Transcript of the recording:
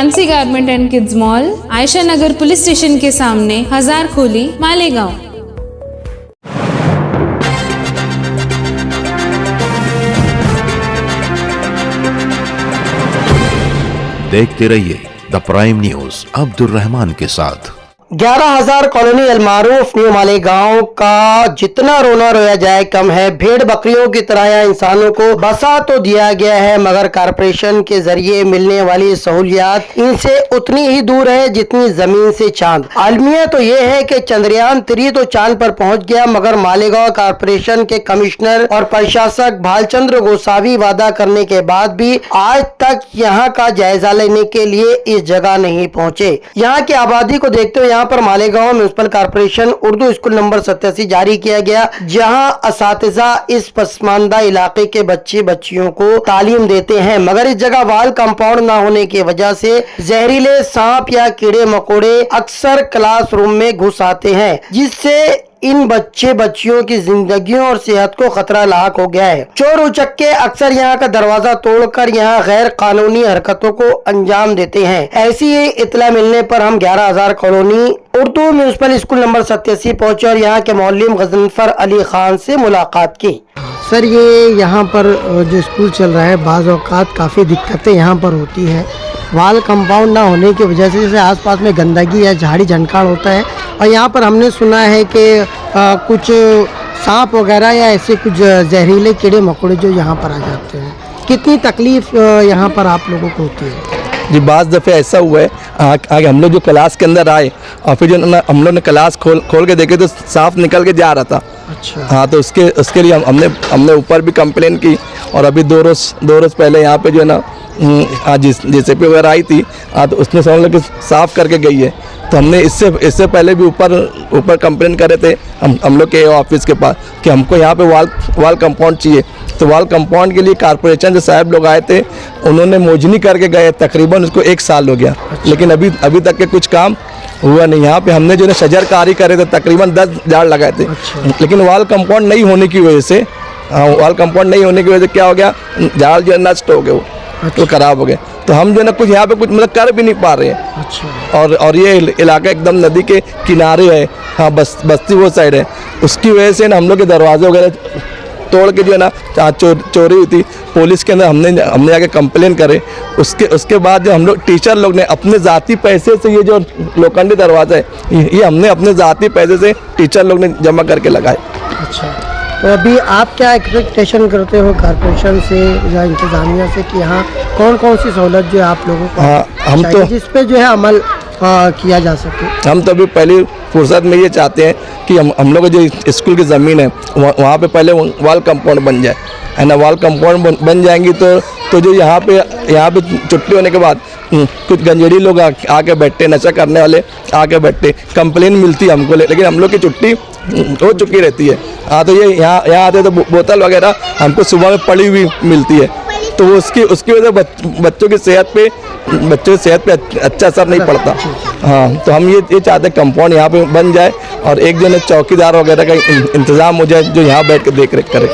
Fancy garment and kids mall, Ayesha Nagar police station के सामने, हजारखोली, मालेगांव। देखते रहिए the prime news Abdul Rahman के साथ। 11,000 कॉलोनी अलमारूफ न्यू मालेगांव का जितना रोना रोया जाए कम है। भेड़ बकरियों की तरह यहाँ इंसानों को बसा तो दिया गया है, मगर कारपोरेशन के जरिए मिलने वाली सहूलियात इनसे उतनी ही दूर है जितनी जमीन से चांद। आलमिया तो ये है कि चंद्रयान 3 तो चांद पर पहुंच गया, मगर मालेगांव कारपोरेशन के कमिश्नर और प्रशासक भालचंद्र गोसावी वादा करने के बाद भी आज तक यहाँ का जायजा लेने के लिए इस जगह नहीं पहुँचे। यहाँ की आबादी को देखते हुए पर Malegaon municipal corporation Urdu school number 87 जारी किया गया, जहां असातिज़ा इस पसमानदा इलाके के बच्चे बच्चियों को तालीम देते हैं, मगर इस जगह वाल कंपाउंड ना होने की वजह से जहरीले सांप या कीड़े मकोड़े अक्सर क्लासरूम में घुस आते हैं, जिससे इन बच्चे बच्चियों की जिंदगियों और सेहत को खतरा लाक हो गया है। चोर उचक्के अक्सर यहाँ का दरवाजा तोड़कर यहाँ गैर कानूनी हरकतों को अंजाम देते हैं। ऐसी ही इतला मिलने पर हम 11,000 colony Urdu municipal school number 87 पहुंचे और यहाँ के मौलिम गजनफर अली खान से मुलाकात की। सर, ये यहाँ पर जो स्कूल चल रहा है, बाज़ औक़ात काफ़ी दिक्कतें यहाँ पर होती हैं। वाल कंपाउंड ना होने की वजह से जैसे आसपास में गंदगी या झाड़ी झंकाड़ होता है, और यहाँ पर हमने सुना है कि कुछ सांप वगैरह या ऐसे कुछ जहरीले कीड़े मकोड़े जो यहाँ पर आ जाते हैं। कितनी तकलीफ़ यहाँ पर आप लोगों को होती है? जी, बाज़ दफ़े ऐसा हुआ है, आगे हम लोग जो क्लास के अंदर आए और फिर जो हम लोग ने क्लास खोल के देखे तो सांप निकल के जा रहा था। अच्छा। हाँ, तो उसके लिए हमने ऊपर भी कंप्लेन की, और अभी दो रोज़ पहले यहाँ पे जो है ना JCP वगैरह आई थी, तो उसने समझ लो कि साफ़ करके गई है। तो हमने इससे पहले भी ऊपर कंप्लेन करे थे हम लोग के ऑफिस के पास कि हमको यहाँ पे वाल कंपाउंड चाहिए। तो वाल कंपाउंड के लिए कारपोरेशन जो साहब लोग आए थे, उन्होंने मोजनी करके गए, तकरीबन उसको 1 साल हो गया। अच्छा। लेकिन अभी तक के कुछ काम हुआ नहीं। यहाँ पे हमने जो है शजर कारी करे थे, तकरीबन 10 झाड़ लगाए थे। अच्छा। लेकिन वाल कंपाउंड नहीं होने की वजह से क्या हो गया, झाड़ जो है नष्ट हो गए, तो खराब हो गए। तो हम जो है ना कुछ यहाँ पे कुछ मतलब कर भी नहीं पा रहे हैं। अच्छा। और ये इलाका एकदम नदी के किनारे है। हाँ, बस्ती वो साइड है, उसकी वजह से ना हम लोग के दरवाजे वगैरह तोड़ के जो है ना चोरी हुई थी। पुलिस के अंदर हमने जाके कंप्लेन करे। उसके बाद जो हम लोग टीचर लोग ने अपने ज़ाती पैसे से ये जो लोखंडी दरवाज़ा है, ये हमने अपने ज़ाती पैसे से टीचर लोग ने जमा करके लगाए। अच्छा। तो अभी आप क्या एक्सपेक्टेशन करते हो कारपोरेशन से या इंतज़ामिया से कि यहाँ कौन कौन सी सहूलत जो है आप लोगों को हम तो जिस पे जो है अमल किया जा सके? हम तो अभी पहली फुर्सत में ये चाहते हैं कि हम लोग जो स्कूल की ज़मीन है वहाँ पे पहले वाल कंपाउंड बन जाए, है ना। वाल कंपाउंड बन जाएंगी तो जो यहाँ पे छुट्टी होने के बाद कुछ गंजेड़ी लोग आके बैठते, नशा करने वाले आके बैठते, कंप्लेन मिलती है हमको, लेकिन हम लोग की छुट्टी हो चुकी रहती है। हाँ, तो ये यहाँ आते तो बोतल वगैरह हमको सुबह में पड़ी हुई मिलती है, तो वो उसकी वजह से बच्चों की सेहत पे अच्छा असर नहीं पड़ता। हाँ, तो हम ये चाहते हैं कंपाउंड यहाँ पे बन जाए और एक जन चौकीदार वगैरह का इंतज़ाम हो जाए जो यहाँ बैठ के देख रेख करे।